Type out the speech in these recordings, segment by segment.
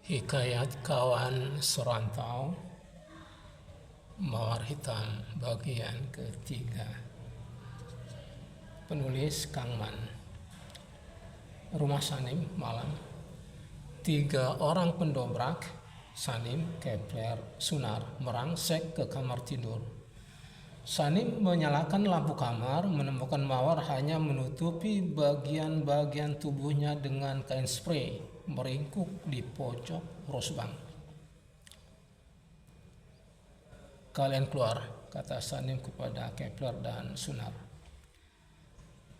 Hikayat Kawan Serantau Mawar Hitam bagian ketiga. Penulis Kangman. Rumah Sanim malam. 3 orang pendobrak Sanim, Kepler, Sunar merangsek ke kamar tidur. Sanim menyalakan lampu kamar, menemukan Mawar hanya menutupi bagian-bagian tubuhnya dengan kain spray, meringkuk di pojok rosbang. "Kalian keluar," kata Sanim kepada Kepler dan Sunar.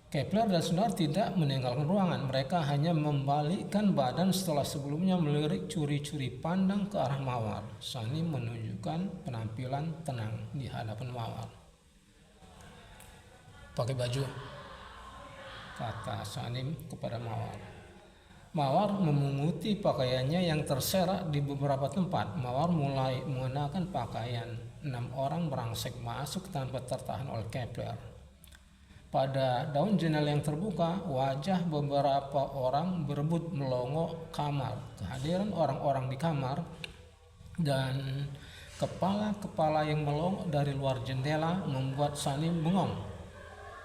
Kepler dan Sunar tidak meninggalkan ruangan. Mereka hanya membalikkan badan setelah sebelumnya melirik curi-curi pandang ke arah Mawar. Sanim menunjukkan penampilan tenang di hadapan Mawar. "Pakai baju," kata Sanim kepada Mawar. Mawar memunguti pakaiannya yang terserak di beberapa tempat. Mawar mulai mengenakan pakaian. 6 orang merangsek masuk tanpa tertahan oleh Kepler. Pada daun jendela yang terbuka, wajah beberapa orang berebut melongo kamar. Kehadiran orang-orang di kamar dan kepala-kepala yang melongo dari luar jendela membuat Sanim bengong.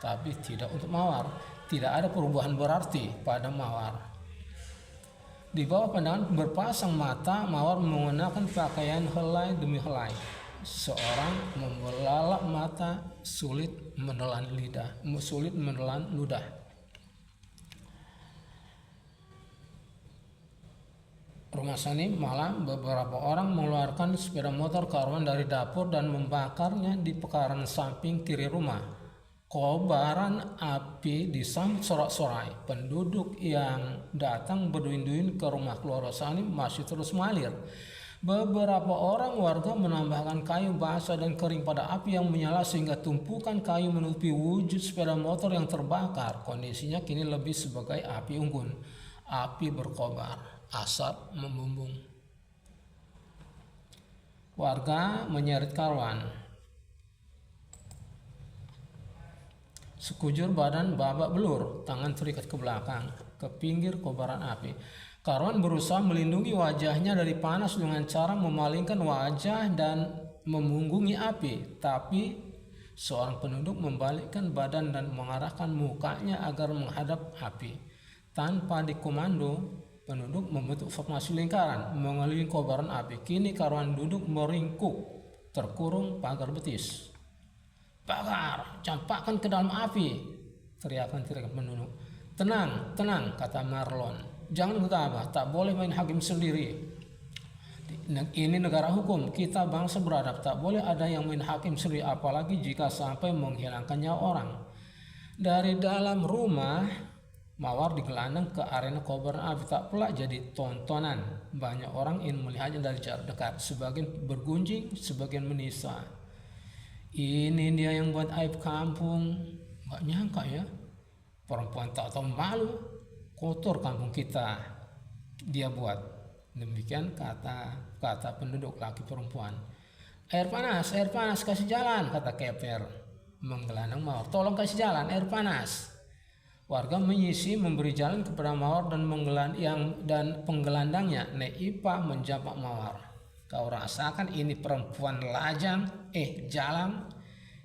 Tapi tidak untuk Mawar. Tidak ada perubahan berarti pada Mawar. Di bawah pandangan berpasang mata, Mawar mengenakan pakaian helai demi helai. Seorang membelalak mata, sulit menelan ludah. Rumah Sanim malam, beberapa orang mengeluarkan sepeda motor Karwan dari dapur dan membakarnya di pekarangan samping kiri rumah. Kobaran api disambut sorak-sorai. Penduduk yang datang berduyun-duyun ke rumah keluarga Sanim masih terus mengalir. Beberapa orang warga menambahkan kayu basah dan kering pada api yang menyala sehingga tumpukan kayu menutupi wujud sepeda motor yang terbakar. Kondisinya kini lebih sebagai api unggun. Api berkobar, asap membumbung. Warga menyeret Karwan. Sekujur badan babak belur, tangan terikat ke belakang, ke pinggir kobaran api. Karwan berusaha melindungi wajahnya dari panas dengan cara memalingkan wajah dan memunggungi api. Tapi seorang penduduk membalikkan badan dan mengarahkan mukanya agar menghadap api. Tanpa dikomando, penduduk membentuk formasi lingkaran mengelilingi kobaran api. Kini Karwan duduk meringkuk, terkurung pagar betis. "Bakar, campakkan ke dalam api!" teriakan penduduk. Tenang, kata Marlon. "Jangan gegabah, tak boleh main hakim sendiri. Ini negara hukum, kita bangsa beradab, tak boleh ada yang main hakim sendiri, apalagi jika sampai menghilangkan nyawa orang." Dari dalam rumah, Mawar digelandang ke arena kobaran api. Tak pelak jadi tontonan. Banyak orang ingin melihatnya dari jarak dekat. Sebagian bergunjing, sebagian menisa. "Ini dia yang buat aib kampung. Gak nyangka ya, perempuan tak tahu malu, kotor kampung kita dia buat." Demikian kata penduduk laki perempuan. Air panas, kasih jalan," kata Kepler menggelandang Mawar. "Tolong kasih jalan, air panas." Warga menyisi memberi jalan kepada Mawar dan penggelandangnya, Nek Ipah, menjambak Mawar. "Kau rasakan ini perempuan lajang, jalan."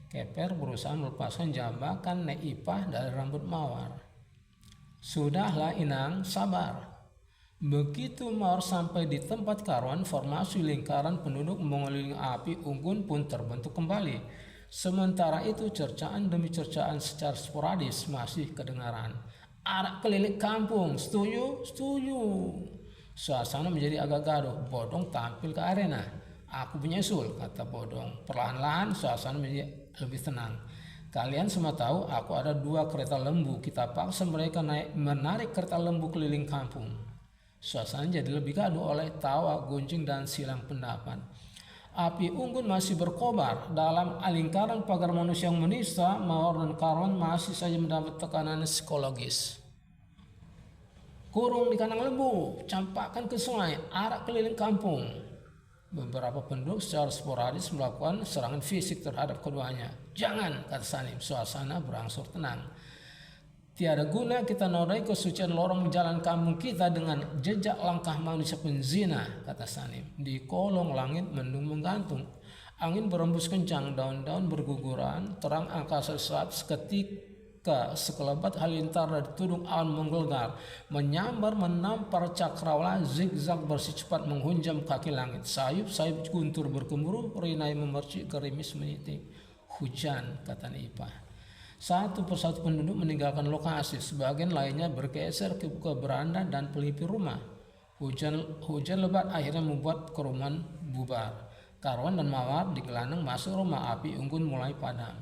Kepler berusaha melepaskan jambakan Nek Ipah dari rambut Mawar. "Sudahlah Inang, sabar." Begitu Mawar sampai di tempat Karwan, formasi lingkaran penduduk mengelilingi api unggun pun terbentuk kembali. Sementara itu cercaan demi cercaan secara sporadis masih kedengaran. "Arak keliling kampung, setuju?" Suasana menjadi agak gaduh. Bodong tampil ke arena. "Aku menyusul," kata Bodong. Perlahan-lahan suasana menjadi lebih tenang. "Kalian semua tahu aku ada 2 kereta lembu. Kita paksa mereka menarik kereta lembu keliling kampung." Suasana jadi lebih gaduh oleh tawa, gunjing, dan silang pendapat. Api unggun masih berkobar. Dalam lingkaran pagar manusia yang menista, Mawar dan Karwan masih saja mendapat tekanan psikologis. "Kurung di kandang lembu, campakkan ke sungai, arak keliling kampung." Beberapa penduduk secara sporadis melakukan serangan fisik terhadap keduanya. "Jangan," kata Sanim. Suasana berangsur tenang. Tiada guna kita nodai kesucian lorong jalan kampung kita dengan jejak langkah manusia penzina, kata Sanim. Di kolong langit mendung menggantung. Angin berembus kencang, daun-daun berguguran, terang angkasa saat seketika sekelebat halilintar dari tudung awan menggelegar, menyambar menampar cakrawala zigzag bersih cepat menghunjam kaki langit. Sayup-sayup guntur bergemuruh, rinai memercik gerimis menitik. Hujan, kata Nipah. Satu persatu penduduk meninggalkan lokasi, sebagian lainnya bergeser ke beranda dan pelipir rumah. Hujan lebat akhirnya membuat keruman bubar. Karwan dan Mawar digelandang masuk rumah, api unggun mulai padam.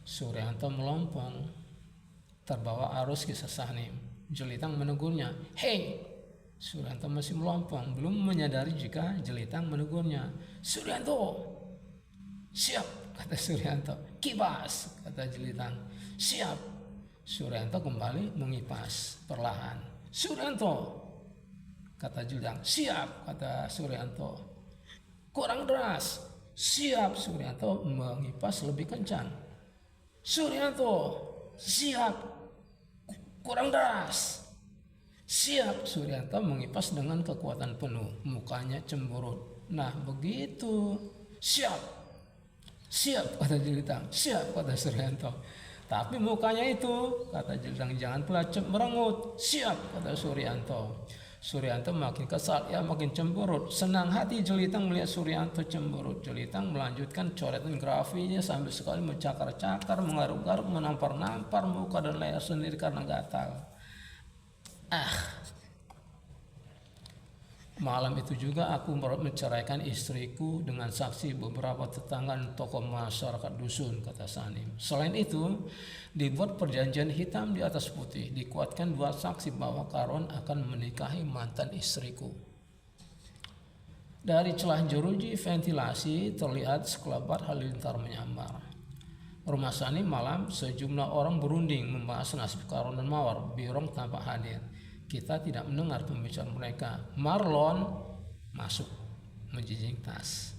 Suryanto melompong, terbawa arus kisah Sanim. Jelitang menegurnya, "Hei!" Suryanto masih melompong, belum menyadari jika Jelitang menegurnya. "Suryanto!" "Siap," kata Suryanto. "Kibas," kata Jelitang. "Siap." Suryanto kembali mengipas perlahan. "Suryanto," kata Jelitang. "Siap," kata Suryanto. "Kurang deras." "Siap." Suryanto mengipas lebih kencang. "Suryanto, siap." "Kurang deras." "Siap." Suryanto mengipas dengan kekuatan penuh, mukanya cemberut. "Nah begitu." "Siap." "Siap," kata Jelitang. "Siap," kata Suryanto. "Tapi mukanya itu," kata Jelitang, "jangan pula merengut." "Siap," kata Suryanto. Suryanto makin kesal, ia makin cemberut. Senang hati Jelitang melihat Suryanto cemberut. Jelitang melanjutkan coretan grafinya sambil sekali mencakar-cakar, mengaruk-garuk, menampar-nampar muka dan leher sendiri karena gatal. Malam itu juga aku menceraikan istriku dengan saksi beberapa tetangga dan tokoh masyarakat dusun, kata Sanim. Selain itu, dibuat perjanjian hitam di atas putih. Dikuatkan dua saksi bahwa Karwan akan menikahi mantan istriku. Dari celah jeruji ventilasi terlihat sekelebat halilintar menyambar. Rumah Sanim malam sejumlah orang berunding membahas nasib Karwan dan Mawar. Birong tampak hadir. Kita tidak mendengar pembicaraan mereka. Marlon masuk menjinjing tas.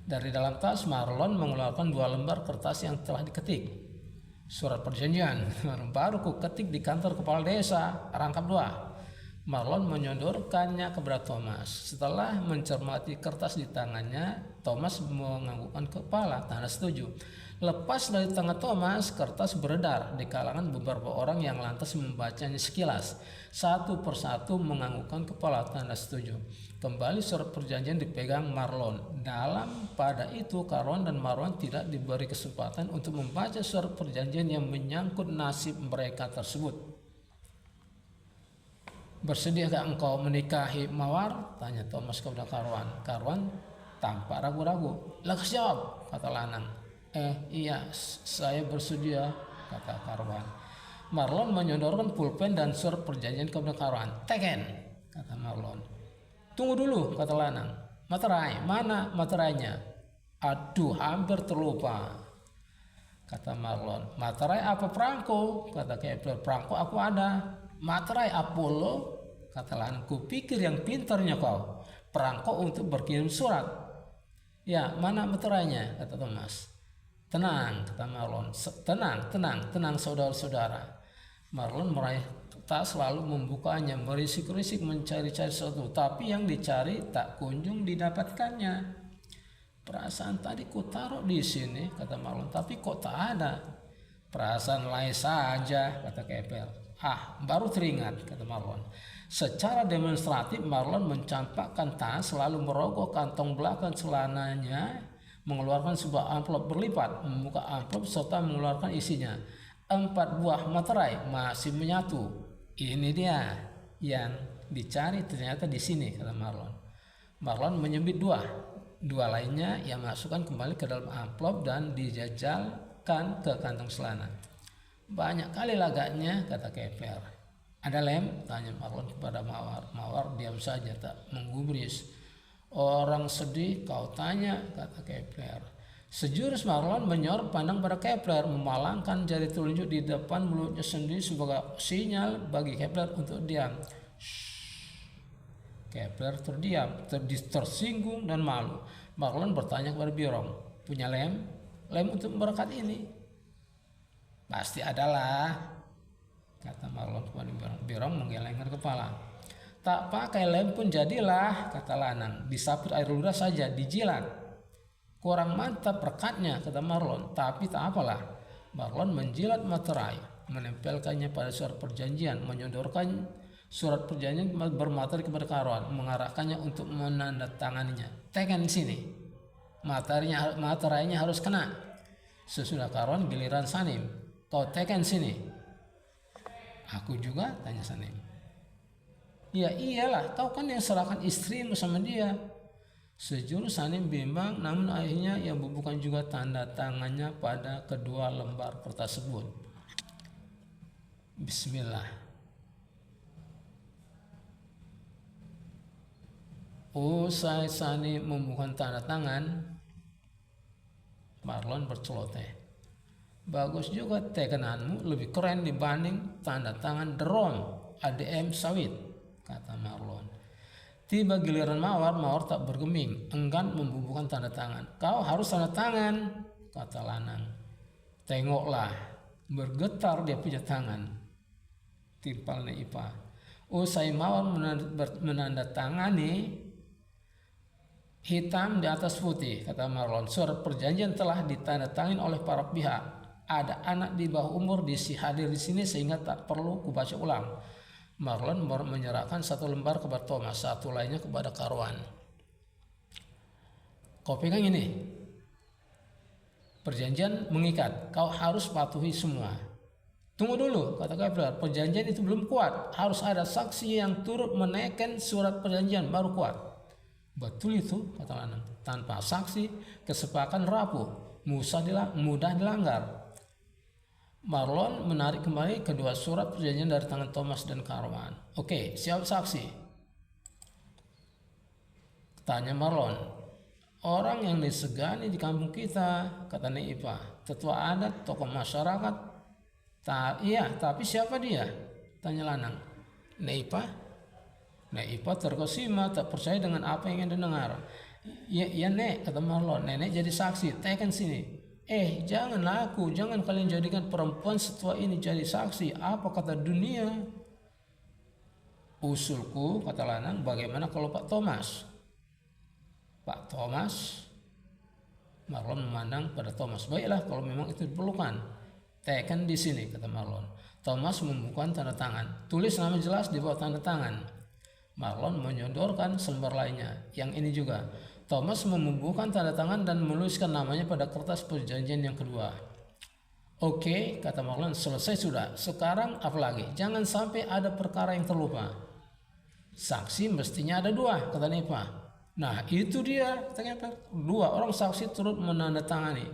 Dari dalam tas Marlon mengeluarkan 2 lembar kertas yang telah diketik. Surat perjanjian baru ku ketik di kantor kepala desa, rangkap 2. Marlon menyodorkannya kepada Thomas. Setelah mencermati kertas di tangannya, Thomas menganggukkan kepala, tanda setuju. Lepas dari tangan Thomas, kertas beredar di kalangan beberapa orang yang lantas membacanya sekilas. Satu persatu menganggukkan kepala, tanda setuju. Kembali surat perjanjian dipegang Marlon. Dalam pada itu Karwan dan Marwan tidak diberi kesempatan untuk membaca surat perjanjian yang menyangkut nasib mereka tersebut. "Bersediakah engkau menikahi Mawar?" tanya Thomas kepada Karwan. Karwan tampak ragu-ragu. "Lekas jawab," kata Lanang. Iya, saya bersedia," kata Karwan. Marlon menyodorkan pulpen dan surat perjanjian kepada Karwan. "Teken," kata Marlon. "Tunggu dulu," kata Lanang. "Materai, mana materainya?" "Aduh, hampir terlupa," kata Marlon. "Materai apa perangko?" kata Kepler. "Perangko aku ada." "Materai Apollo," kata Lanang. "Kupikir yang pintarnya kau. Perangko untuk berkirim surat." "Ya, mana materainya?" kata Thomas. "Tenang," kata Marlon. Tenang saudara-saudara." Marlon meraih tas lalu membukanya, merisik-risik mencari-cari sesuatu, tapi yang dicari tak kunjung didapatkannya. "Perasaan tadi ku taruh di sini," kata Marlon, "tapi kok tak ada." "Perasaan lain saja," kata Kepler. Baru teringat," kata Marlon. Secara demonstratif Marlon mencampakkan tas lalu merogoh kantong belakang celananya, mengeluarkan sebuah amplop berlipat, membuka amplop serta mengeluarkan isinya. 4 buah materai masih menyatu. "Ini dia yang dicari ternyata di sini," kata Marlon. Marlon menyebut 2 lainnya yang masukkan kembali ke dalam amplop dan dijajalkan ke kantong celana. "Banyak kali lagaknya," kata Kepler. "Ada lem?" tanya Marlon kepada Mawar. Mawar diam saja tak menggubris. "Orang sedih kau tanya," kata Kepler. Sejurus Marlon menyorot pandang pada Kepler, memalangkan jari telunjuk di depan mulutnya sendiri sebagai sinyal bagi Kepler untuk diam. Kepler terdiam, tersinggung dan malu. Marlon bertanya kepada Birong, "Punya lem? Lem untuk berkat ini?" "Pasti adalah," Marlon kepada Birong. Birong menggelengkan kepala. Tak pakai lem pun jadilah, kata Lanang. Disapit air ludah saja, dijilat. Kurang mantap rekatnya, kata Marlon. Tapi tak apalah. Marlon menjilat materai, menempelkannya pada surat perjanjian, menyodorkan surat perjanjian bermateri kepada Karoan, mengarahkannya untuk menandatanganinya. Tekan sini. Materainya harus kena. Sesudah Karoan giliran Sanim. Kau tekan sini. Aku juga, tanya Sanim. Ya iyalah, kau kan yang serahkan istrimu sama dia. Sejurus Sanim bimbang, namun akhirnya ia bubukan juga tanda tangannya pada kedua lembar kertas tersebut. Bismillah. Usai Sanim membubuhkan tanda tangan, Marlon berceloteh. Bagus juga tekenanmu, lebih keren dibanding tanda tangan Derom ADM Sawit, kata Marlon. Tiba giliran Mawar tak bergeming, enggan membubuhkan tanda tangan. Kau harus tanda tangan, kata Lanang. Tengoklah, bergetar dia punya tangan. Timpalnya Ipa. Usai Mawar menandatangani, hitam di atas putih, kata Marlon. Surat perjanjian telah ditandatangani oleh para pihak. Ada anak di bawah umur hadir di sini sehingga tak perlu kubaca ulang. Marlon menyerahkan satu lembar kepada Thomas, satu lainnya kepada Karoan. Kau pegang ini. Perjanjian mengikat, kau harus patuhi semua. Tunggu dulu, kata Kepler, perjanjian itu belum kuat. Harus ada saksi yang turut menaikkan surat perjanjian baru kuat. Betul itu, kata Lanang. Tanpa saksi, kesepakatan rapuh, mudah dilanggar. Marlon menarik kembali kedua surat perjanjian dari tangan Thomas dan Karoan. Oke, siap saksi? Tanya Marlon. Orang yang disegani di kampung kita, kata Neipa. Tetua adat, tokoh masyarakat. Iya, tapi siapa dia? Tanya Lanang. Neipa terkesima, tak percaya dengan apa yang didengar. Ya Nek, kata Marlon. Nenek jadi saksi, tekan sini. Jangan kalian jadikan perempuan setua ini jadi saksi. Apa kata dunia? Usulku, kata Lanang, bagaimana kalau Pak Thomas? Pak Thomas? Marlon memandang pada Thomas. Baiklah, kalau memang itu diperlukan. Tekan di sini, kata Marlon. Thomas membuka tanda tangan. Tulis nama jelas di bawah tanda tangan. Marlon menyodorkan selembar lainnya. Yang ini juga. Thomas membubuhkan tanda tangan dan menuliskan namanya pada kertas perjanjian yang kedua. Oke, kata Marlon, selesai sudah. Sekarang apa lagi? Jangan sampai ada perkara yang terlupa. Saksi mestinya ada 2, kata Neipa. Nah, itu dia, kata 2 orang saksi turut menandatangani.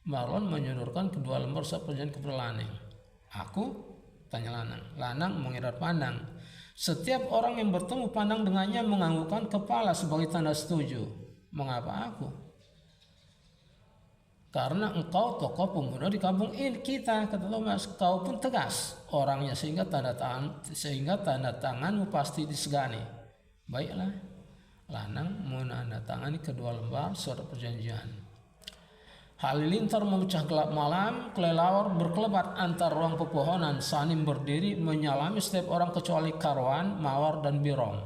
Marlon menyodorkan kedua lembar surat perjanjian kepada Lanang. Aku? Tanya Lanang. Lanang mengirat pandang. Setiap orang yang bertemu pandang dengannya menganggukkan kepala sebagai tanda setuju. Mengapa aku? Karena engkau tokoh pembunuh di kampung ini kita, kata Thomas. Kau pun tegas orangnya sehingga tanda tanganmu pasti disegani. Baiklah. Lanang menandatangani kedua lembar surat perjanjian. Halilintar memecah gelap malam, kelelawar berkelebat antar ruang pepohonan. Sanim berdiri menyalami setiap orang kecuali Karoan, Mawar dan Birong.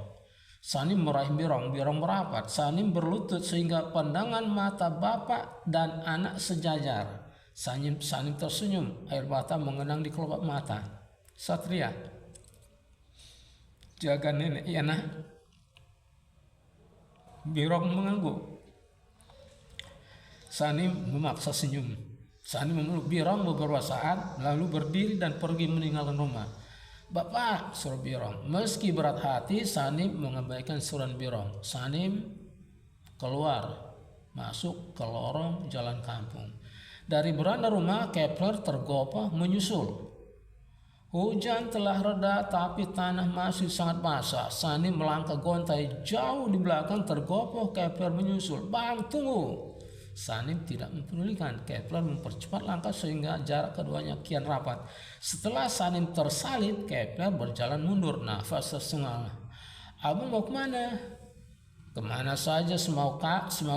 Sanim meraih Birong merapat. Sanim berlutut sehingga pandangan mata bapak dan anak sejajar. Sanim tersenyum, air mata mengenang di kelopak mata. Satria, jaga nenek ya nak. Birong mengangguk. Sanim memaksa senyum. Sanim memeluk Birong beberapa saat, lalu berdiri dan pergi meninggalkan rumah. Bapak, suruh Birong. Meski berat hati, Sanim mengabaikan suruhan Birong. Sanim keluar, masuk ke lorong jalan kampung. Dari beranda rumah, Kepler tergopoh menyusul. Hujan telah reda, tapi tanah masih sangat basah. Sanim melangkah gontai jauh di belakang, tergopoh Kepler menyusul. Bang, tunggu! Sanim tidak mempedulikan. Kepler mempercepat langkah sehingga jarak keduanya kian rapat. Setelah Sanim tersalib, Kepler berjalan mundur, nafas tersengal. Abang mau kemana? Kemana saja semau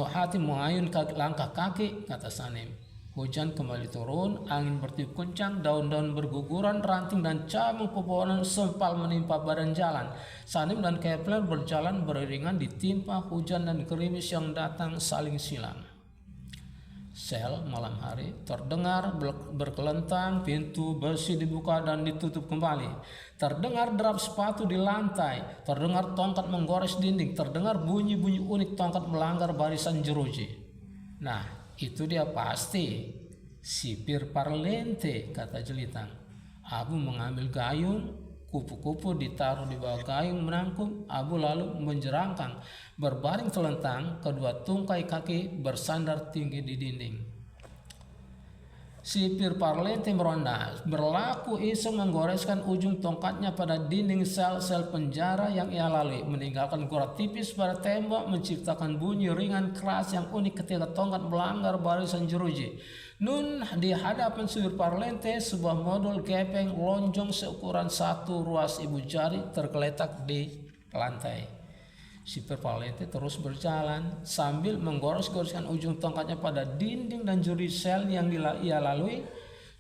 hati mengayun langkah kaki, kata Sanim. Hujan kembali turun, angin bertiup kencang, daun-daun berguguran, ranting dan cabang pepohonan sempal menimpa badan jalan. Sanim dan Kepler berjalan beriringan ditimpa hujan dan gerimis yang datang saling silang. Sel malam hari terdengar berkelentang, pintu besi dibuka dan ditutup kembali. Terdengar derap sepatu di lantai, terdengar tongkat menggores dinding, terdengar bunyi-bunyi unik tongkat melanggar barisan jeruji. Nah, itu dia pasti sipir parlente, kata Jelitang. Abu mengambil gayung, kupu-kupu ditaruh di bawah gayung menangkung. Abu lalu menjerangkang, berbaring telentang, kedua tungkai kaki bersandar tinggi di dinding. Sipir parlente meronda, berlaku iseng menggoreskan ujung tongkatnya pada dinding sel-sel penjara yang ia lalui, meninggalkan gora tipis pada tembok, menciptakan bunyi ringan keras yang unik ketika tongkat melanggar barisan jeruji. Nun, di hadapan sipir parlente, sebuah modul gepeng lonjong seukuran satu ruas ibu jari tergeletak di lantai. Sipir parlente terus berjalan sambil menggores-goreskan ujung tongkatnya pada dinding dan jeruji sel yang ia lalui.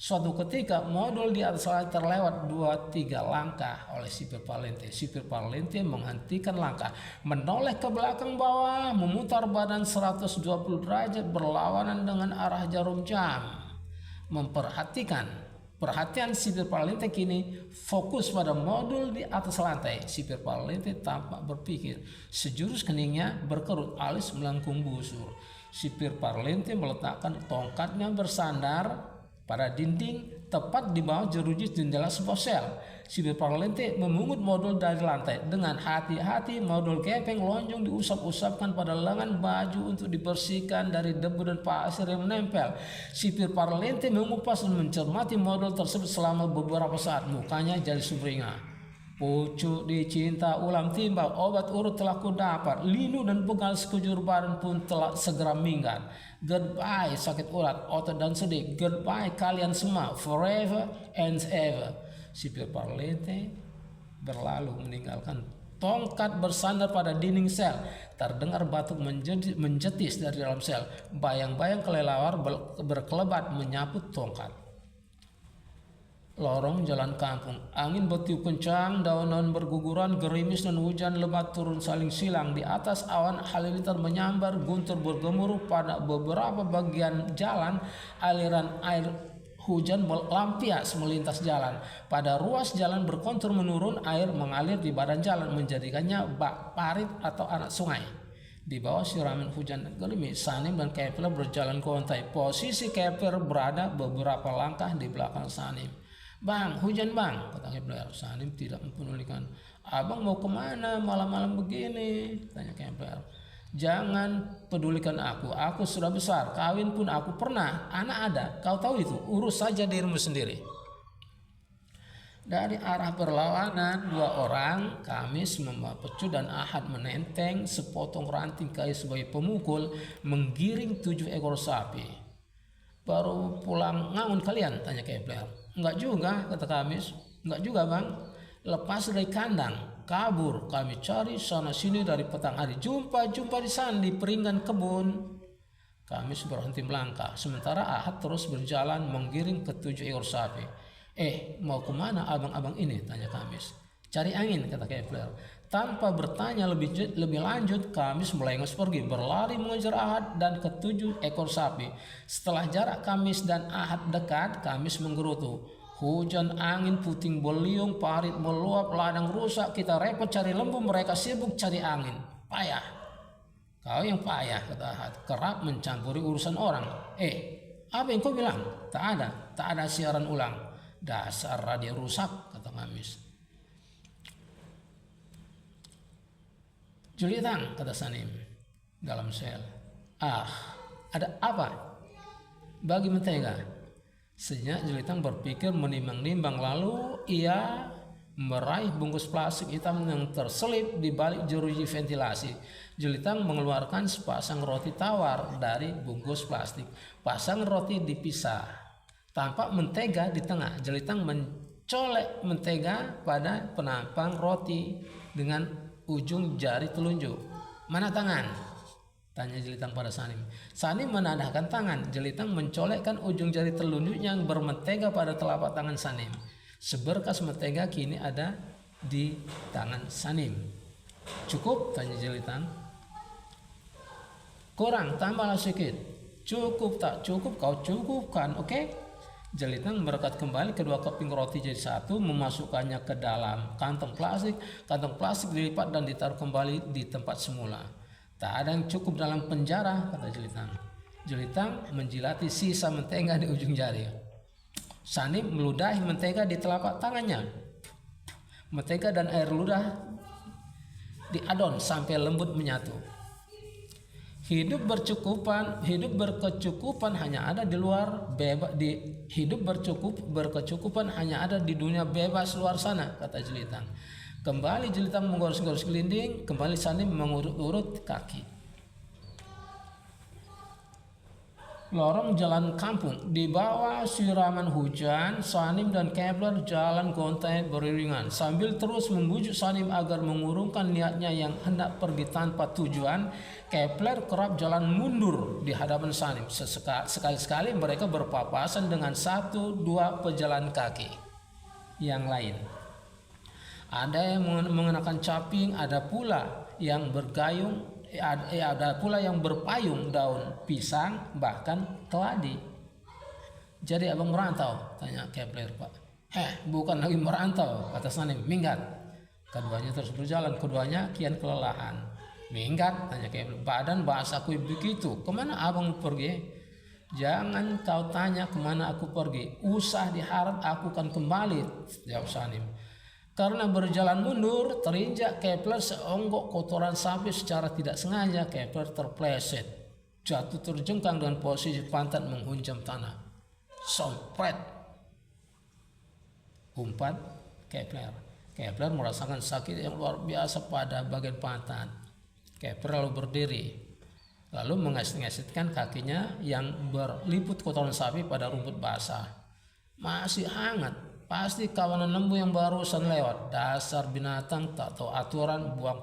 Suatu ketika modul di atas lantai terlewat 2-3 langkah oleh sipir parlente. Sipir parlente menghentikan langkah, menoleh ke belakang bawah, memutar badan 120 derajat berlawanan dengan arah jarum jam. Perhatian sipir parlente kini fokus pada modul di atas lantai. Sipir parlente tampak berpikir. Sejurus keningnya berkerut, alis melengkung busur. Sipir parlente meletakkan tongkatnya bersandar pada dinding tepat di bawah jeruji jendela sebuah sel. Sipir parlente memungut modul dari lantai. Dengan hati-hati modul gepeng lonjong diusap-usapkan pada lengan baju untuk dibersihkan dari debu dan pasir yang menempel. Sipir parlente mengupas dan mencermati modul tersebut selama beberapa saat. Mukanya jadi sumringah. Pucuk dicinta ulam timbal, obat urut telah kudapat, linu dan pegal sekujur badan pun telah segera minggat. Goodbye sakit urat, otot dan sedih. Goodbye kalian semua, forever and ever. Sipir parlente berlalu meninggalkan tongkat bersandar pada dinding sel. Terdengar batuk menjetis dari dalam sel. Bayang-bayang kelelawar berkelebat menyapu tongkat. Lorong jalan kampung, angin bertiup kencang, daun-daun berguguran, gerimis dan hujan lebat turun saling silang. Di atas awan halilintar menyambar, guntur bergemuruh. Pada beberapa bagian jalan, aliran air hujan melampias melintas jalan. Pada ruas jalan berkontur menurun, air mengalir di badan jalan, menjadikannya bak parit atau anak sungai. Di bawah siraman hujan dan gerimis, Sanim dan Kepler berjalan kontai. Posisi Kepler berada beberapa langkah di belakang Sanim. "Bang, hujan bang," kata Kepler. Sanim tidak mempedulikan. "Abang mau kemana malam-malam begini?" tanya Kepler. "Jangan pedulikan aku sudah besar, kawin pun aku pernah, anak ada, kau tahu itu, urus saja dirimu sendiri." Dari arah berlawanan, dua orang, Kamis membawa pecut dan Ahad menenteng sepotong ranting kayu sebagai pemukul, menggiring 7 ekor sapi. "Baru pulang ngangun kalian?" tanya Kepler. "Enggak juga," kata Kamis. "Enggak juga bang, lepas dari kandang, kabur, kami cari sana sini dari petang hari, jumpa di sana di peringgan kebun." Kamis berhenti melangkah, sementara Ahad terus berjalan menggiring ke-7 ekor sapi. Mau kemana abang-abang ini?" tanya Kamis. "Cari angin," kata Kepler. Tanpa bertanya lebih lanjut, Kamis melengos pergi, berlari mengejar Ahad dan ke-7 ekor sapi. Setelah jarak Kamis dan Ahad dekat, Kamis menggerutu. "Hujan, angin, puting beliung, parit meluap, ladang rusak, kita repot cari lembu, mereka sibuk cari angin. Payah." "Kau yang payah," kata Ahad, "kerap mencampuri urusan orang." Apa yang kau bilang?" Tak ada siaran ulang." "Dasar radio rusak," kata Kamis. "Jelitang," kata Sanim dalam sel. Ada apa?" "Bagi mentega." Sejenak Jelitang berpikir menimbang-nimbang, lalu ia meraih bungkus plastik hitam yang terselip di balik jeruji ventilasi. Jelitang mengeluarkan sepasang roti tawar dari bungkus plastik. Pasang roti dipisah. Tampak mentega di tengah. Jelitang mencolek mentega pada penampang roti dengan ujung jari telunjuk. "Mana tangan?" tanya Jelitang pada Sanim. Sanim menadahkan tangan. Jelitang mencolekkan ujung jari telunjuknya yang bermentega pada telapak tangan Sanim. Seberkas mentega kini ada di tangan Sanim. Cukup? Tanya Jelitang. Kurang, tambahlah sedikit. Cukup tak cukup, kau cukupkan, oke? Jelitang merekat kembali kedua keping roti jadi satu, memasukkannya ke dalam kantong plastik. Kantong plastik dilipat dan ditaruh kembali di tempat semula. Tak ada yang cukup dalam penjara, kata Jelitang. Jelitang menjilati sisa mentega di ujung jari. Sanim meludahi mentega di telapak tangannya. Mentega dan air ludah diadon sampai lembut menyatu. Hidup berkecukupan hanya ada di luar bebas berkecukupan hanya ada di dunia bebas luar sana, kata Jelitang. Kembali Jelitang menggores-gores gelinding, kembali Sanim mengurut-urut kaki. Lorong jalan kampung, di bawah siraman hujan, Sanim dan Kepler jalan gontai beriringan. Sambil terus membujuk Sanim agar mengurungkan niatnya yang hendak pergi tanpa tujuan, Kepler kerap jalan mundur di hadapan Sanim. Sekali-sekali mereka berpapasan dengan 1-2 pejalan kaki yang lain. Ada yang mengenakan caping, ada pula yang bergayung, ada pula yang berpayung daun pisang, bahkan keladi. Jadi abang merantau? Tanya Kepler. Pak, bukan lagi merantau, kata Sanim. Minggat. Keduanya terus berjalan, keduanya kian kelelahan. Minggat, tanya Kepler. Badan bahasaku begitu, kemana abang pergi? Jangan kau tanya kemana aku pergi, usah diharap aku akan kembali, jawab Sanim. Karena berjalan mundur, terinjak Kepler seonggok kotoran sapi secara tidak sengaja. Kepler terpleset, jatuh terjengkang dengan posisi pantat menghunjam tanah. Sompret, umpat Kepler. Kepler merasakan sakit yang luar biasa pada bagian pantat. Kepler lalu berdiri, lalu mengesit-ngesitkan kakinya yang berliput kotoran sapi pada rumput basah. Masih hangat. Pasti kawanan lembu yang barusan lewat. Dasar binatang tak tahu aturan, buang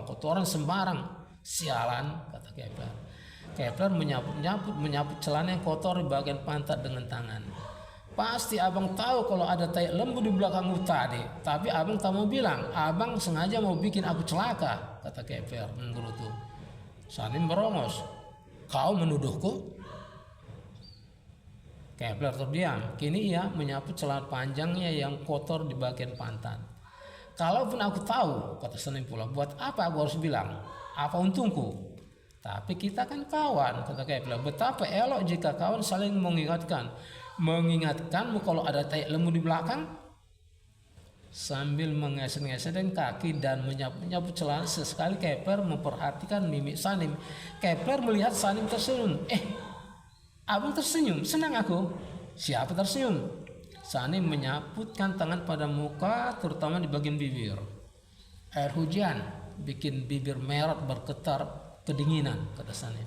kotoran sembarang. Sialan, kata Kepler. Kepler menyapu celana yang kotor di bagian pantat dengan tangan. Pasti abang tahu kalau ada tai lembu di belakangmu tadi, tapi abang tak mau bilang. Abang sengaja mau bikin aku celaka, kata Kepler menggerutu. Sanim merongos. Kau menuduhku? Kepler terdiam. Kini ia menyapu celana panjangnya yang kotor di bagian pantat. Kalaupun aku tahu, kata Sanim pula, buat apa aku harus bilang? Apa untungku? Tapi kita kan kawan, kata Kepler. Betapa elok jika kawan saling mengingatkanmu kalau ada tai lembu di belakang. Sambil mengeser-ngeserkan kaki dan menyapu celana, sesekali Kepler memperhatikan mimik Sanim. Kepler melihat Sanim tersenyum. Abang tersenyum, senang aku. Siapa tersenyum? Sanim menyaputkan tangan pada muka, terutama di bagian bibir. Air hujan bikin bibir merah bergetar kedinginan, kata Sanim.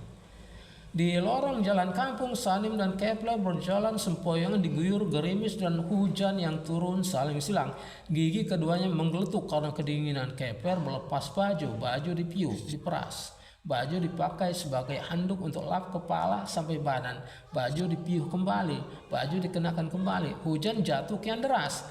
Di lorong jalan kampung, Sanim dan Kepler berjalan sempoyongan diguyur gerimis dan hujan yang turun saling silang. Gigi keduanya menggeletuk karena kedinginan. Kepler melepas baju diperas. Baju dipakai sebagai handuk untuk lap kepala sampai badan. Baju dipiuh kembali, baju dikenakan kembali. Hujan jatuh kian deras.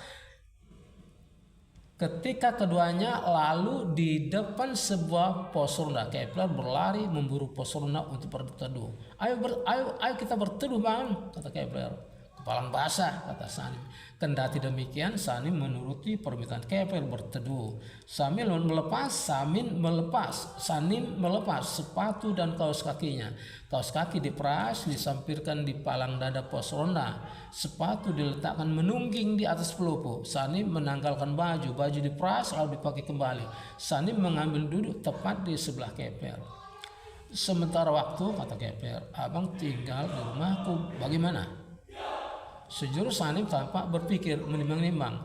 Ketika keduanya lalu di depan sebuah pos ronda, Kepler berlari memburu pos ronda untuk berteduh. Ayo kita berteduh bang, kata Kepler. Kepalang basah, kata Sanim. Kendati demikian, Sanim menuruti permintaan Kepler berteduh. Sanim melepas sepatu dan kaos kakinya. Kaos kaki diperas, disampirkan di palang dada pos ronda. Sepatu diletakkan menungging di atas pelupu. Sanim menanggalkan baju diperas lalu dipakai kembali. Sanim mengambil duduk tepat di sebelah Kepler. Sementara waktu, kata Kepler, abang tinggal di rumahku, bagaimana? Sejurus Sanim tampak berpikir menimbang-nimbang.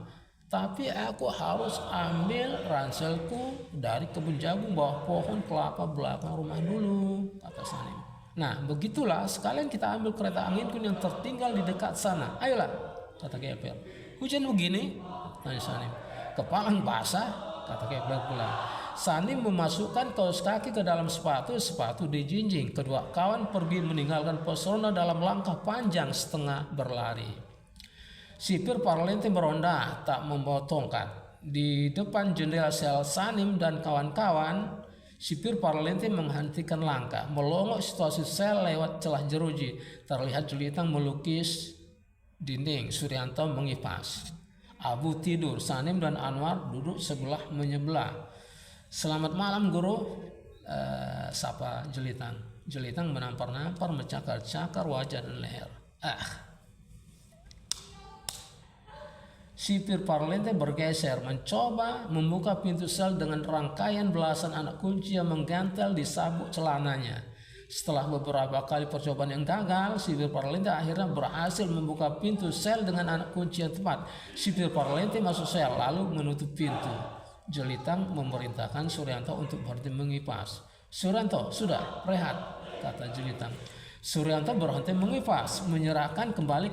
Tapi aku harus ambil ranselku dari kebun jagung bawah pohon kelapa belakang rumah dulu, kata Sanim. Nah, begitulah, sekalian kita ambil kereta anginku yang tertinggal di dekat sana. Ayolah, kata Kepler. Hujan begini, tanya Sanim. Kepalang basah, kata Kepler pula. Sanim memasukkan kaos kaki ke dalam sepatu dijinjing. Kedua kawan pergi meninggalkan pos ronda dalam langkah panjang setengah berlari. Sipir Parlente meronda tak membawa tongkat. Di depan jendela sel Sanim dan kawan-kawan, sipir Parlente menghentikan langkah, melongok situasi sel lewat celah jeruji. Terlihat Jelitang melukis dinding, Suryanto mengipas. Abu tidur, Sanim dan Anwar duduk sebelah menyebelah. Selamat malam guru, sapa Jelitang. Jelitang menampar-nampar, mencakar-cakar wajah dan leher. Sipir Parlente bergeser, mencoba membuka pintu sel dengan rangkaian belasan anak kunci yang menggantel di sabuk celananya. Setelah beberapa kali percobaan yang gagal, sipir Parlente akhirnya berhasil membuka pintu sel dengan anak kunci yang tepat. Sipir Parlente masuk sel lalu menutup pintu. Jelitang memerintahkan Suryanto untuk berhenti mengipas. Suryanto, sudah, rehat, kata Jelitang. Suryanto berhenti mengipas, menyerahkan kembali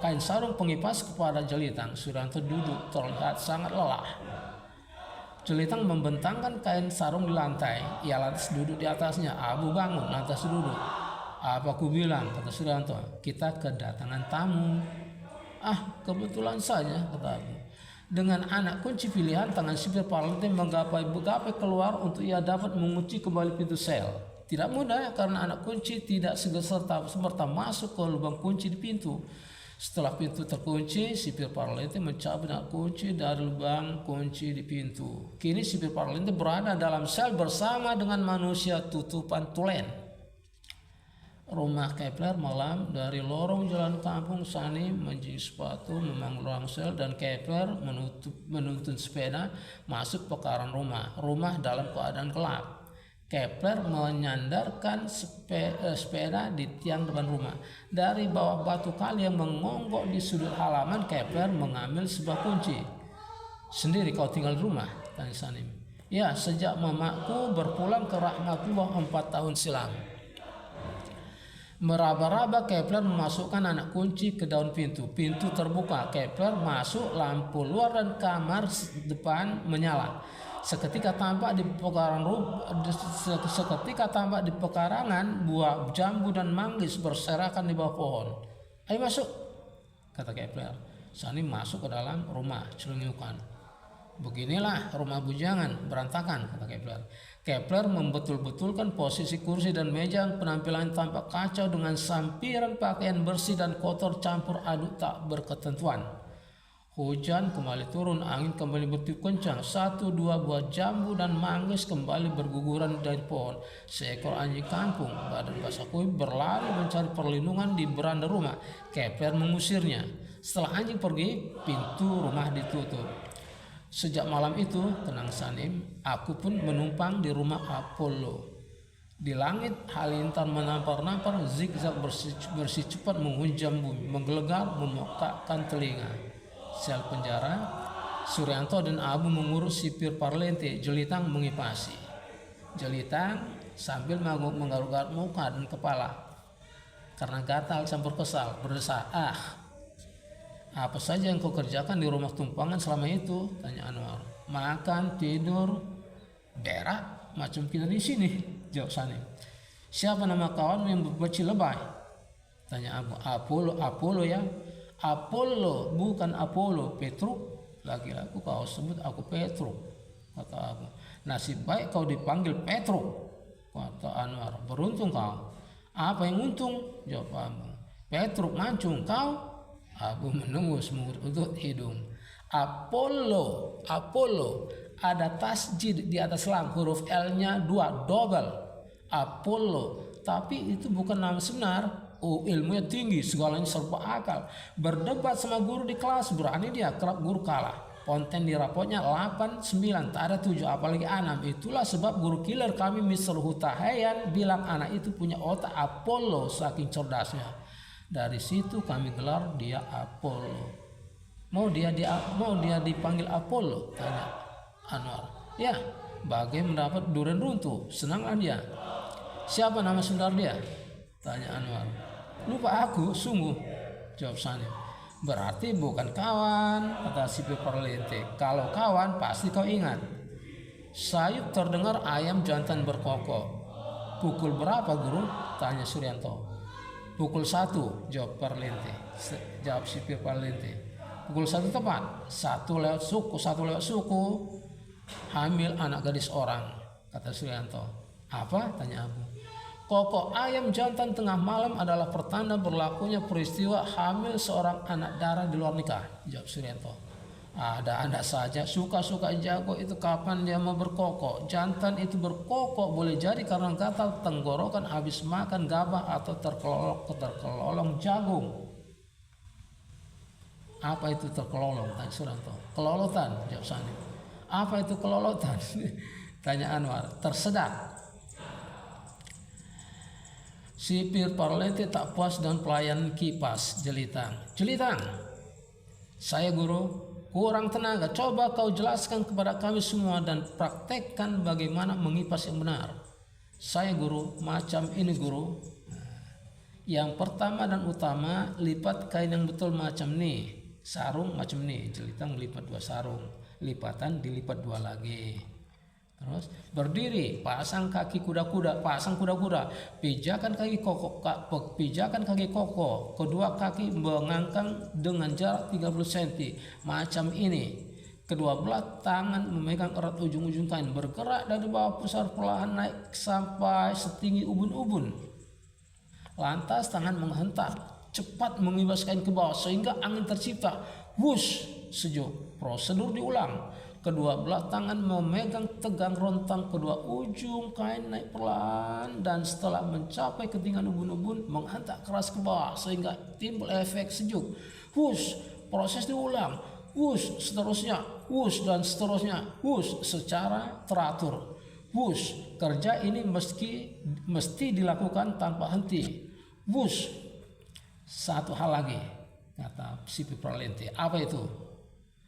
kain sarung pengipas kepada Jelitang. Suryanto duduk, terlihat sangat lelah. Jelitang membentangkan kain sarung di lantai. Ia lantas duduk di atasnya. Abu bangun, lantas duduk. Apa ku bilang, kata Suryanto, kita kedatangan tamu. Kebetulan saja, kata Abu. Dengan anak kunci pilihan, tangan sipir Parlente menggapai-gapai keluar untuk ia dapat mengunci kembali pintu sel. Tidak mudah karena anak kunci tidak serta masuk ke lubang kunci di pintu. Setelah pintu terkunci, sipir Parlente mencabut anak kunci dari lubang kunci di pintu. Kini sipir Parlente berada dalam sel bersama dengan manusia tutupan tulen. Rumah Kepler malam. Dari lorong jalan kampung, Sanim menjing sepatu memanggul orang sel dan Kepler menuntun sepeda masuk pekarangan rumah. Rumah dalam keadaan gelap. Kepler menyandarkan sepeda di tiang depan rumah. Dari bawah batu kali yang mengonggok di sudut halaman, Kepler mengambil sebuah kunci. Sendiri kau tinggal di rumah? Tanya Sanim. Ya, sejak mamaku berpulang ke rahmatullah 4 tahun silam. Meraba-raba Kepler memasukkan anak kunci ke daun pintu. Pintu terbuka. Kepler masuk, lampu luar dan kamar depan menyala. Seketika tampak di pekarangan buah jambu dan manggis berserakan di bawah pohon. Ayo masuk, kata Kepler. Sanim masuk ke dalam rumah, celunjukan. Beginilah rumah bujangan, berantakan, kata Kepler. Kepler membetul-betulkan posisi kursi dan meja. Penampilan tampak kacau dengan sampiran pakaian bersih dan kotor campur aduk tak berketentuan. Hujan kembali turun, angin kembali bertiup kencang. 1-2 buah jambu dan manggis kembali berguguran dari pohon. Seekor anjing kampung, badan basah kuyup, berlari mencari perlindungan di beranda rumah. Kepler mengusirnya. Setelah anjing pergi, pintu rumah ditutup. Sejak malam itu, tenang Sanim, aku pun menumpang di rumah Apollo. Di langit, halilintar menampar-nampar, zigzag bersih cepat menghunjam bumi, menggelegar, memekakkan telinga. Sel penjara, Suryanto dan Abu mengurus sipir Parlente. Jelitang mengipasi. Jelitang sambil menggaruk-garuk muka dan kepala karena gatal campur kesal, berdesah. Apa saja yang kau kerjakan di rumah tumpangan selama itu? Tanya Anwar. Makan, tidur, berak, macam kita di sini, jawab Sanim. Siapa nama kawan yang berbeci lebay? Tanya Abu. Apollo ya. Apollo, bukan Apollo, Petruk. Lagi-lagi kau sebut aku Petruk, kata Abu. Nasib baik kau dipanggil Petruk, kata Anwar. Beruntung kau. Apa yang untung? Jawab Abu. Petruk mancung kau. Abu menengus mengutut hidung. Apollo, ada tasjid di atas lam, huruf L-nya 2 double. Apollo, tapi itu bukan nama sebenar. Ilmunya tinggi, segalanya serba akal. Berdebat sama guru di kelas, berani dia, kerap guru kalah. Konten di rapotnya 8, 9, tak ada 7, apalagi 6. Itulah sebab guru killer kami Mr. Hutahayan bilang anak itu punya otak Apollo saking cerdasnya. Dari situ kami gelar dia Apollo. Mau dia dipanggil Apollo? Tanya Anwar. Ya, bagai mendapat durian runtuh, senanglah dia. Siapa nama saudara dia? Tanya Anwar. Lupa aku, sungguh, jawab Sanim. Berarti bukan kawan, kata sipir Parlente. Kalau kawan pasti kau ingat. Sayup terdengar ayam jantan berkokok. Pukul berapa guru? Tanya Suryanto. Pukul 1, jawab Parlente. Jawab sipir Parlente. Pukul 1 tepat. 1 lewat suku. Hamil anak gadis orang, kata Suryanto. Apa? Tanya Abu. Kokok ayam jantan tengah malam adalah pertanda berlakunya peristiwa hamil seorang anak darah di luar nikah, jawab Suryanto. Ada saja, suka-suka jago itu kapan dia mau berkokok. Jantan itu berkokok boleh jadi karena gatal tenggorokan habis makan gabah atau terkelolong jagung. Apa itu terkelolong? Tanya Suryanto. Kelolotan, jawab Sanim. Apa itu kelolotan? Tanya Anwar. Tersedak. Sipir Parlente tak puas dengan pelayan kipas Jelitang. Jelitang, saya guru, kurang tenaga. Coba kau jelaskan kepada kami semua dan praktekkan bagaimana mengipas yang benar. Saya guru, macam ini guru. Yang pertama dan utama, lipat kain yang betul macam ini. Sarung macam ini. Jelitang melipat 2 sarung. Lipatan dilipat 2 lagi. Terus berdiri, pasang kaki kuda-kuda, pijakan kaki koko, kedua kaki mengangkang dengan jarak 30 cm, macam ini. Kedua belah tangan memegang erat ujung-ujung kain, bergerak dari bawah pusar perlahan naik sampai setinggi ubun-ubun. Lantas tangan menghentak, cepat mengibas kain ke bawah sehingga angin tercipta. Wush, sejuk. Prosedur diulang. Kedua belah tangan memegang tegang rontang kedua ujung kain naik perlahan dan setelah mencapai ketinggian ubun-ubun menghantak keras ke bawah sehingga timbul efek sejuk. Wush, proses diulang. Wush, seterusnya. Wush dan seterusnya. Wush secara teratur. Wush, kerja ini mesti dilakukan tanpa henti. Wush. Satu hal lagi, kata sipir Parlente. Apa itu?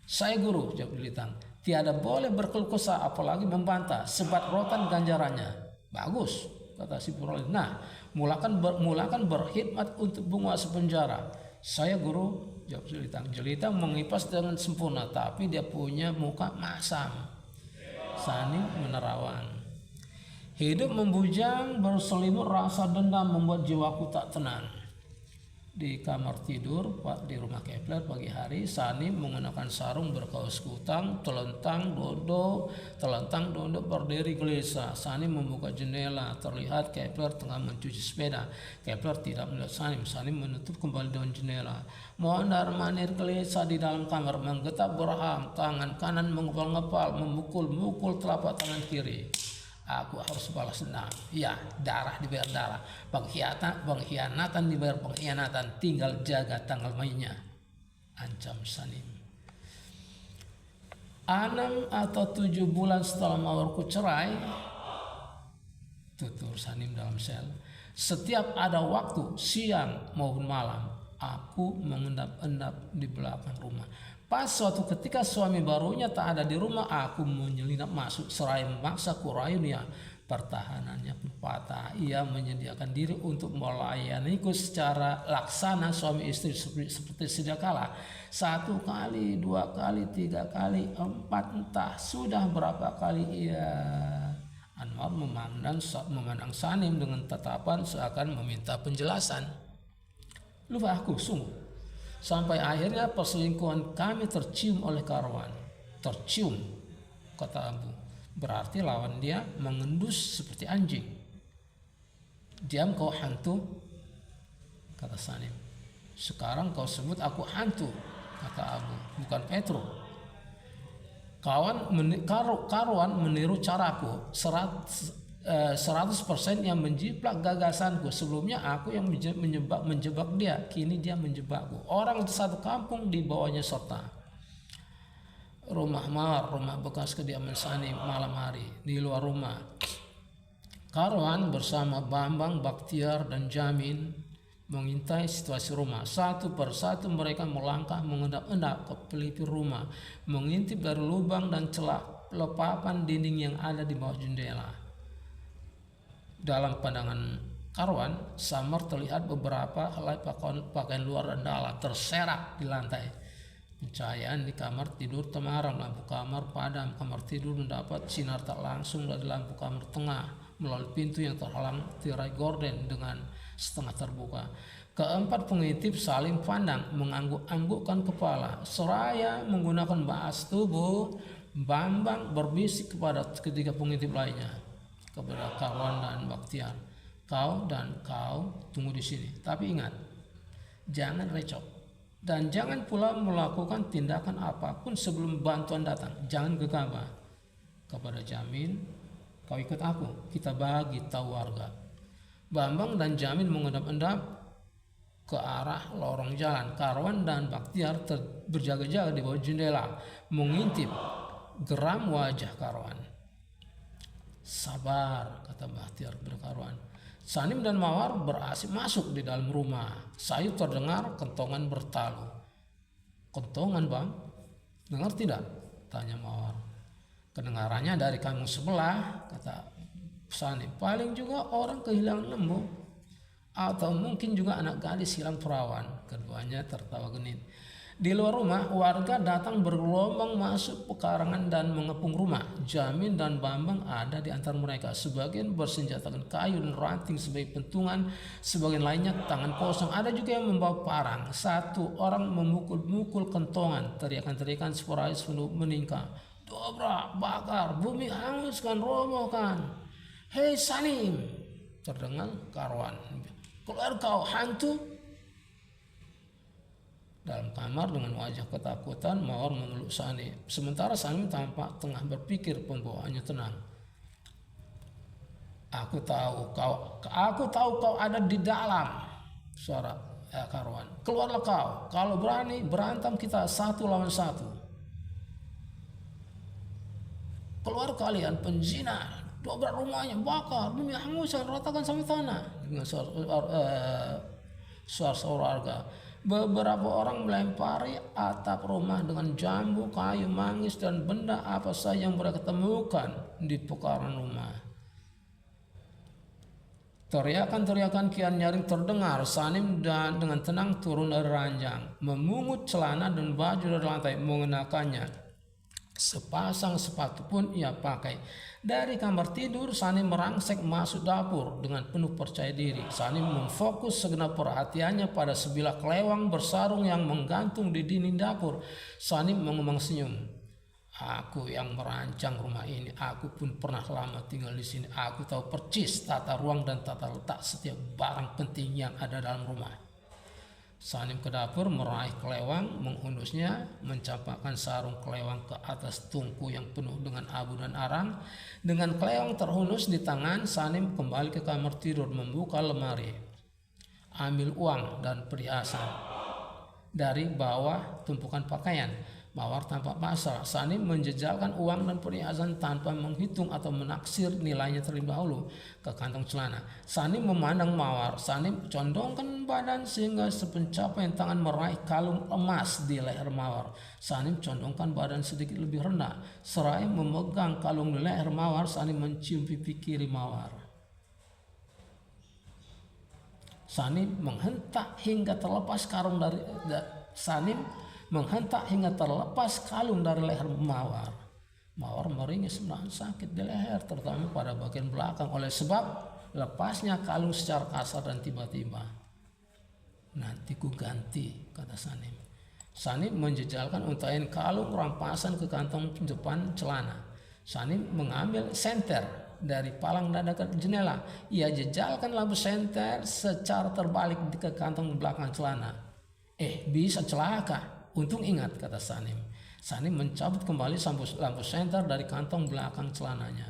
Saya guru, jawab Jelitang. Tiada boleh berkeluh kesah apalagi membantah, sebat rotan ganjarannya. Bagus, kata si Parlente. Nah, mulakan berkhidmat untuk penguasa penjara. Saya guru, jawab Jelitang. Jelitang mengipas dengan sempurna, tapi dia punya muka masam. Sanim menerawang. Hidup membujang berselimut rasa dendam membuat jiwaku tak tenang. Di kamar tidur di rumah Kepler pagi hari, Sanim menggunakan sarung berkaus kutang, telentang duduk berdiri gelisah. Sanim membuka jendela, terlihat Kepler tengah mencuci sepeda. Kepler tidak melihat Sanim. Sanim menutup kembali daun jendela. Mondar mandir gelisah di dalam kamar, menggetak berham, tangan kanan mengepal-ngepal, memukul telapak tangan kiri. Aku harus balas dendam. Ya, darah dibayar darah. Pengkhianatan dibayar pengkhianatan. Tinggal jaga tanggal mainnya, ancam Sanim. 6 atau 7 bulan setelah mawarku cerai, tutur Sanim dalam sel, setiap ada waktu siang maupun malam, aku mengendap-endap di belakang rumah. Pas suatu ketika suami barunya tak ada di rumah, aku menyelinap masuk seraya memaksa kurayunya. Pertahanannya pun patah. Ia menyediakan diri untuk melayaniku secara laksana suami istri seperti sedia kala. 1 kali, 2 kali, 3 kali, 4, entah sudah berapa kali ia. Anwar memandang Sanim dengan tatapan seakan meminta penjelasan. Lupa aku sungguh. Sampai akhirnya perselingkuhan kami tercium oleh Karwan. Tercium, kata Abu. Berarti lawan dia mengendus seperti anjing. Diam kau hantu, kata Sanim. Sekarang kau sebut aku hantu, kata Abu, bukan Petro. Karwan meniru caraku 100% yang menjiplak gagasanku. Sebelumnya aku yang menjebak dia, kini dia menjebakku. Orang satu kampung dibawanya serta. Rumah mawar, rumah bekas kediaman Sanim malam hari. Di luar rumah, Karwan bersama Bambang, Baktiar dan Jamin mengintai situasi rumah. Satu persatu mereka melangkah mengendap-endap ke pelipir rumah, mengintip dari lubang dan celah lepapan dinding yang ada di bawah jendela. Dalam pandangan Karwan, samar terlihat beberapa helai pakaian luar dan dalam terserak di lantai. Pencahayaan di kamar tidur temaram, lampu kamar padam. Kamar tidur mendapat sinar tak langsung dari lampu kamar tengah melalui pintu yang terhalang tirai gorden dengan setengah terbuka. Keempat pengintip saling pandang, mengangguk-anggukkan kepala. Seraya menggunakan bahasa tubuh, Bambang berbisik kepada ketiga pengintip lainnya, kepada Karwan dan Baktiar. Kau dan kau tunggu di sini. Tapi ingat, jangan recok. Dan jangan pula melakukan tindakan apapun sebelum bantuan datang. Jangan gegabah. Kepada Jamin, kau ikut aku, kita bagi tahu warga. Bambang dan Jamin mengendap-endap ke arah lorong jalan. Karwan dan Baktiar berjaga-jaga di bawah jendela, mengintip geram wajah Karwan. Sabar, kata Baktiar kepada Karwan. Sanim dan Mawar berhasil masuk di dalam rumah. Sayup terdengar kentongan bertalu. Kentongan, Bang? Dengar tidak? Tanya Mawar. Kedengarannya dari kampung sebelah, kata Sanim. Paling juga orang kehilangan lembu. Atau mungkin juga anak gadis hilang perawan. Keduanya tertawa genit. Di luar rumah, warga datang bergelombang masuk pekarangan dan mengepung rumah. Jamin dan Bambang ada di antara mereka. Sebagian bersenjatakan kayu dan ranting sebagai pentungan, sebagian lainnya tangan kosong. Ada juga yang membawa parang. Satu orang memukul-mukul kentongan. Teriakan-teriakan sporadis meningkat. Dobrak, bakar, bumi hanguskan, robohkan. Hei Sanim, terdengar Karwan. Keluar kau hantu. Dalam kamar dengan wajah ketakutan, Mawar memeluk Sanim. Sementara Sanim tampak tengah berpikir, pembawaannya tenang. Aku tahu kau ada di dalam, suara Karwan. Keluarlah kau. Kalau berani berantem kita 1 lawan 1. Keluar kalian penzina. Dobrak rumahnya, bakar, bumi hanguskan, ratakan sampai tanah. Dengan suara warga. Beberapa orang melempari atap rumah dengan jambu, kayu, manggis, dan benda apa saja yang mereka temukan di pekarangan rumah. Teriakan-teriakan kian nyaring terdengar. Sanim dan dengan tenang turun dari ranjang, memungut celana dan baju dari lantai, mengenakannya. Sepasang sepatu pun ia pakai. Dari kamar tidur, Sanim merangsek masuk dapur dengan penuh percaya diri. Sanim memfokus segenap perhatiannya pada sebilah kelewang bersarung yang menggantung di dinding dapur. Sanim mengembang senyum. Aku yang merancang rumah ini. Aku pun pernah lama tinggal di sini. Aku tahu percis tata ruang dan tata letak setiap barang penting yang ada dalam rumah. Sanim ke dapur, meraih kelewang, menghunusnya, mencampakkan sarung kelewang ke atas tungku yang penuh dengan abu dan arang. Dengan kelewang terhunus di tangan, Sanim kembali ke kamar tidur, membuka lemari, ambil uang dan perhiasan dari bawah tumpukan pakaian. Mawar tampak pasrah. Sanim menjejalkan uang dan perhiasan tanpa menghitung atau menaksir nilainya terlebih dahulu ke kantong celana. Sanim memandang Mawar. Sanim condongkan badan sehingga sepencapaian tangan meraih kalung emas di leher Mawar. Sanim condongkan badan sedikit lebih rendah. Seraya memegang kalung di leher Mawar, Sanim mencium pipi kiri Mawar. Sanim menghentak hingga terlepas kalung dari leher Mawar. Mawar meringis menahan sakit di leher, terutama pada bagian belakang oleh sebab lepasnya kalung secara kasar dan tiba-tiba. Nanti ku ganti, kata Sanim. Sanim menjejalkan untaian kalung rampasan ke kantong depan celana. Sanim mengambil senter dari palang dada ke jendela. Ia jejalkan lampu senter secara terbalik ke kantong belakang celana. Bisa celaka. Untung ingat, kata Sanim. Sanim mencabut kembali lampu senter dari kantong belakang celananya.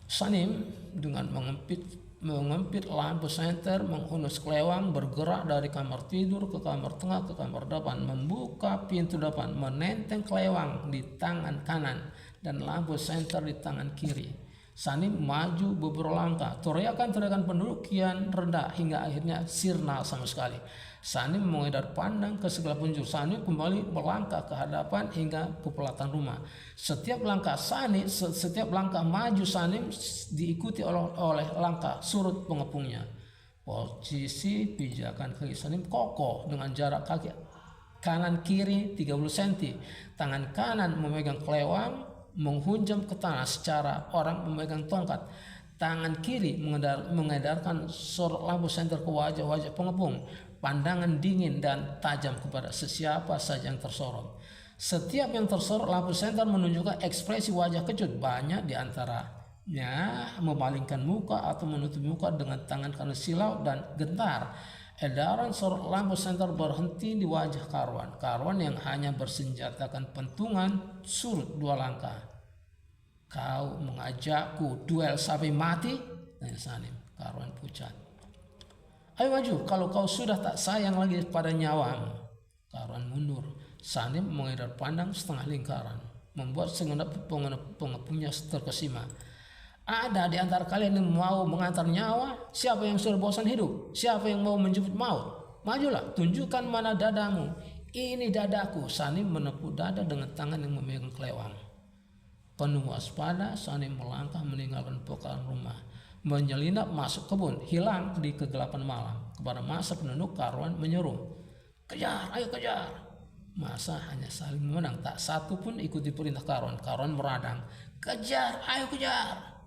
Sanim dengan mengempit lampu senter, menghunus kelewang, bergerak dari kamar tidur ke kamar tengah ke kamar depan, membuka pintu depan, menenteng kelewang di tangan kanan dan lampu senter di tangan kiri. Sanim maju beberapa langkah. Teriakan-teriakan penduduk kian rendah hingga akhirnya sirna sama sekali. Sanim mengedar pandang ke segala penjuru. Sanim kembali melangkah ke hadapan hingga ke pelataran rumah. Setiap langkah maju Sanim diikuti oleh langkah surut pengepungnya. Posisi pijakan kaki Sanim kokoh dengan jarak kaki kanan kiri 30 cm. Tangan kanan memegang kelewang, menghunjam ke tanah secara orang memegang tongkat. Tangan kiri mengedarkan sorot lampu senter ke wajah-wajah pengepung, pandangan dingin dan tajam kepada sesiapa saja yang tersorot. Setiap yang tersorot lampu senter menunjukkan ekspresi wajah kejut. Banyak di antaranya memalingkan muka atau menutup muka dengan tangan kanan silau dan gentar. Edaran sorot lampu senter berhenti di wajah Karwan. Karwan yang hanya bersenjatakan pentungan surut 2 langkah. Kau mengajakku duel sampai mati? Tanya Sanim. Karwan pucat. Ayo maju kalau kau sudah tak sayang lagi pada nyawamu. Karwan mundur. Sanim mengedar pandang setengah lingkaran, membuat segenap pengepungnya terkesima. Ada di antara kalian yang mau mengantar nyawa? Siapa yang sudah bosan hidup? Siapa yang mau menjemput maut? Majulah, tunjukkan mana dadamu. Ini dadaku. Sanim menepuk dada dengan tangan yang memegang kelewang. Penuh waspada, Sanim melangkah meninggalkan pekaran rumah, menyelinap masuk kebun, hilang di kegelapan malam. Kepada masa penduduk, Karwan menyeru, kejar, ayo kejar. Masa hanya saling memandang, tak satu pun ikuti perintah Karwan. Karwan meradang, kejar, ayo kejar.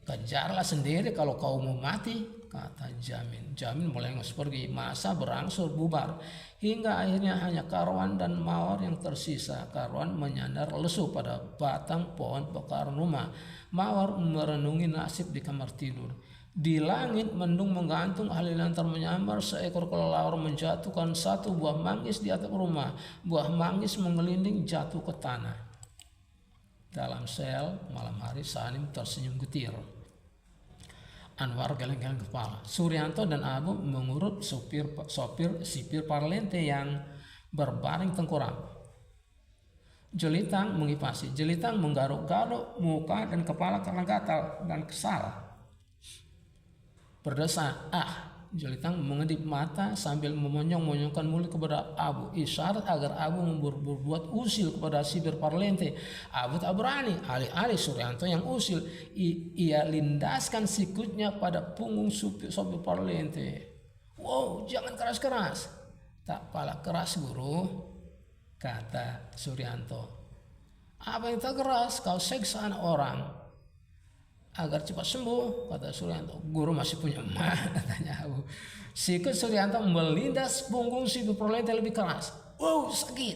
Kejarlah sendiri kalau kau mau mati, kata Jamin. Jamin melengos pergi. Masa berangsur bubar hingga akhirnya hanya Karwan dan Mawar yang tersisa. Karwan menyandar lesu pada batang pohon pekaran rumah. Mawar merenungi nasib di kamar tidur. Di langit mendung menggantung, halilintar menyambar, seekor kelelawar menjatuhkan satu buah manggis di atap rumah. Buah manggis mengelinding jatuh ke tanah. Dalam sel malam hari, Sanim tersenyum getir. Anwar geleng-geleng kepala. Suryanto dan Abu mengurut sipir parlente yang berbaring tengkurap. Jelitang mengipasi. Jelitang menggaruk-garuk muka dan kepala karena gatal dan kesal. Berdesah, Jelitang mengedip mata sambil memonyong-monyongkan mulut kepada Abu, isyarat agar Abu berbuat usil kepada sipir parlente. Abu tak berani, alih-alih Suryanto yang usil, ia lindaskan sikutnya pada punggung sopir parlente. Wow, jangan keras-keras. Tak pala keras guru, kata Suryanto. Apa yang tak keras? Kau seksa anak orang agar cepat sembuh, kata Suryanto. Guru masih punya emak, katanya Abu. Sikut Suryanto melindas punggung sipir parlente lebih keras. Wow, sakit.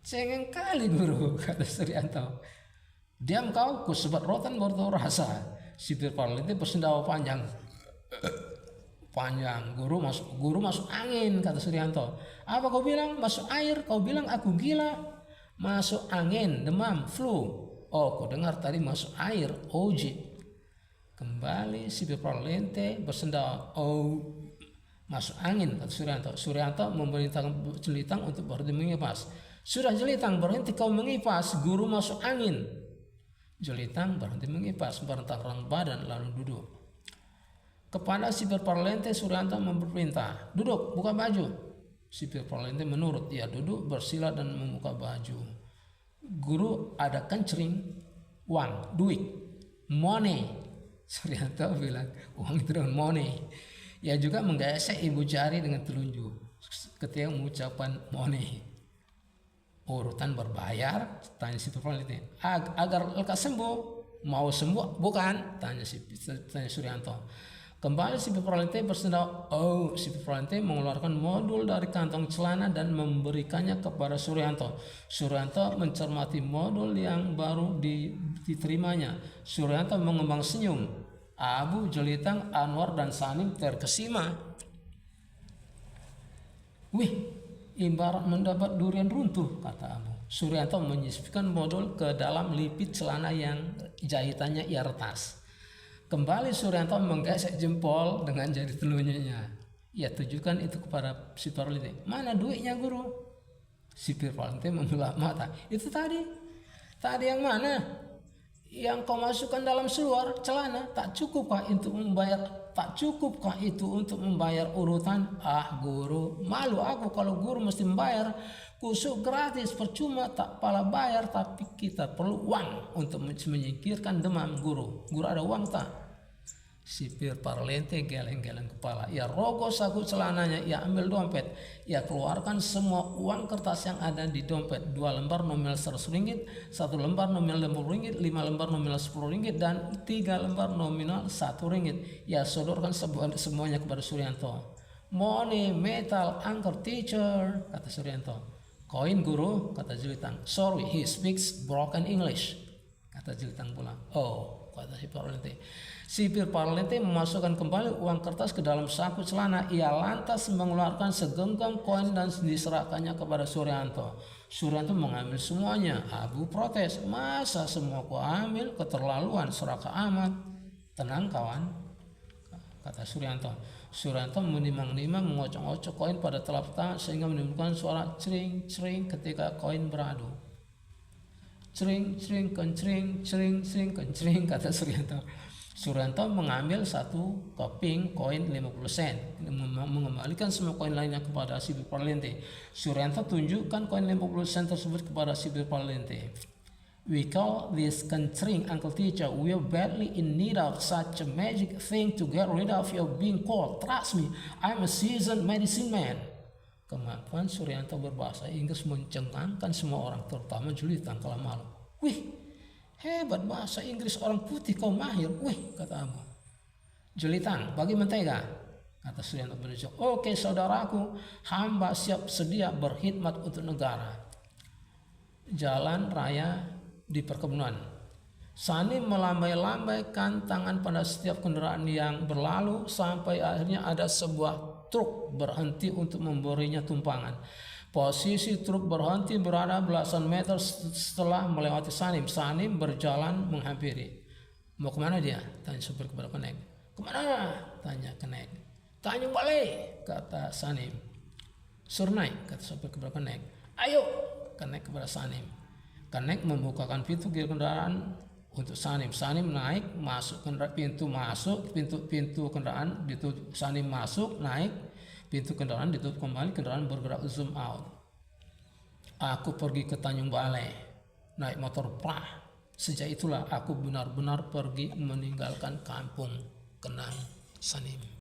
Cengeng kali guru, kata Suryanto. Diam kau, kusebat rotan baru tahu rasa. Sipir parlente bersendawa panjang. Guru masuk angin, kata Suryanto. Apa kau bilang? Masuk air. Kau bilang aku gila. Masuk angin, demam, flu. Oh, kau dengar tadi masuk air, OJ. Kembali sipir parlente bersendawa. Oh, masuk angin, kata Suryanto. Suryanto memerintahkan Jelitang untuk berhenti mengipas. Sudah Jelitang, berhenti kau mengipas. Guru masuk angin. Jelitang berhenti mengipas, merentangkan badan lalu duduk. Kepada sipir parlente Suryanto memperintah, duduk, buka baju. Sipir parlente menurut. Ia duduk, bersila dan membuka baju. Guru ada kencering, uang, duit, money. Suryanto bilang uang itu dengan money. Ia juga menggesek ibu jari dengan telunjuk ketika mengucapkan money. Urutan berbayar, tanya sipir parlente. Agar lekas sembuh. Mau sembuh bukan? Tanya Suryanto. Kembali sipir parlente bersendawa. Oh, sipir parlente mengeluarkan modul dari kantong celana dan memberikannya kepada Suryanto. Suryanto mencermati modul yang baru diterimanya. Suryanto mengembang senyum. Abu, Jelitang, Anwar dan Sanim terkesima. Wih, ibarat mendapat durian runtuh, kata Abu. Suryanto menyisipkan modul ke dalam lipit celana yang jahitannya ia retas. Kembali Suryanto menggesek jempol dengan jari telunjuknya. Ia tujukan itu kepada sipir parlente. Mana duitnya guru? Sipir parlente membelah mata. Itu tadi yang mana? Yang kau masukkan dalam seluar celana. Tak cukupkah itu untuk membayar urutan? Guru, malu aku kalau guru mesti membayar. Kusuk gratis, percuma, tak pala bayar, tapi kita perlu uang untuk menyingkirkan demam guru. Guru ada uang tak? Sipir parlente geleng-geleng kepala. Ia rogoh saku celananya, ia ambil dompet. Ia keluarkan semua uang kertas yang ada di dompet. 2 lembar nominal 100 ringgit, 1 lembar nominal 50 ringgit, 5 lembar nominal 10 ringgit, dan 3 lembar nominal 1 ringgit. Ia sodorkan semuanya kepada Suryanto. Money, metal, anchor teacher, kata Suryanto. Koin guru, kata Jelitang. Sorry, he speaks broken English, kata Jelitang pula. Oh, kata si parlente. Sipir parlente memasukkan kembali uang kertas ke dalam saku celana. Ia lantas mengeluarkan segenggam koin dan diserahkannya kepada Suryanto. Suryanto mengambil semuanya. Abu protes, masa semua ku ambil, keterlaluan, serakah amat. Tenang kawan, kata Suryanto. Suryanto menimang-nimang, mengocok-ocok koin pada telapak tangan sehingga menimbulkan suara cering-cering ketika koin beradu. Cering-cering kencring, cering-cering kencring, kata Suryanto. Suryanto mengambil satu keping koin 50 sen, mengembalikan semua koin lainnya kepada sipir parlente. Suryanto tunjukkan koin 50 sen tersebut kepada sipir parlente. We call this kencring, Uncle Teacher. We are badly in need of such a magic thing to get rid of your being cold. Trust me, I'm a seasoned medicine man. Kemampuan Suryanto berbahasa Inggris mencengangkan semua orang, terutama Jelitang kala malam. Wih, hebat bahasa Inggris orang putih, kau mahir. Wih, kata Abu. Jelitang, bagi mentega, kata Suryanto berjok. Oke saudaraku, hamba siap sedia berkhidmat untuk negara. Jalan raya di perkebunan. Sanim melambai-lambaikan tangan pada setiap kendaraan yang berlalu sampai akhirnya ada sebuah truk berhenti untuk memberinya tumpangan. Posisi truk berhenti berada belasan meter setelah melewati Sanim. Sanim berjalan menghampiri. Mau kemana dia? Tanya supir kepada Kenek. Kemana? Tanya Kenek. Tanjung Balai, kata Sanim. Surnai, kata supir kepada Kenek. Ayo, Kenek kepada Sanim. Kenek membukakan pintu kendaraan untuk Sanim. Sanim naik, masuk pintu kendaraan ditutup. Sanim masuk, naik, pintu kendaraan ditutup kembali, kendaraan bergerak zoom out. Aku pergi ke Tanjung Balai, naik motor plah. Sejak itulah aku benar-benar pergi meninggalkan kampung, kenang Sanim.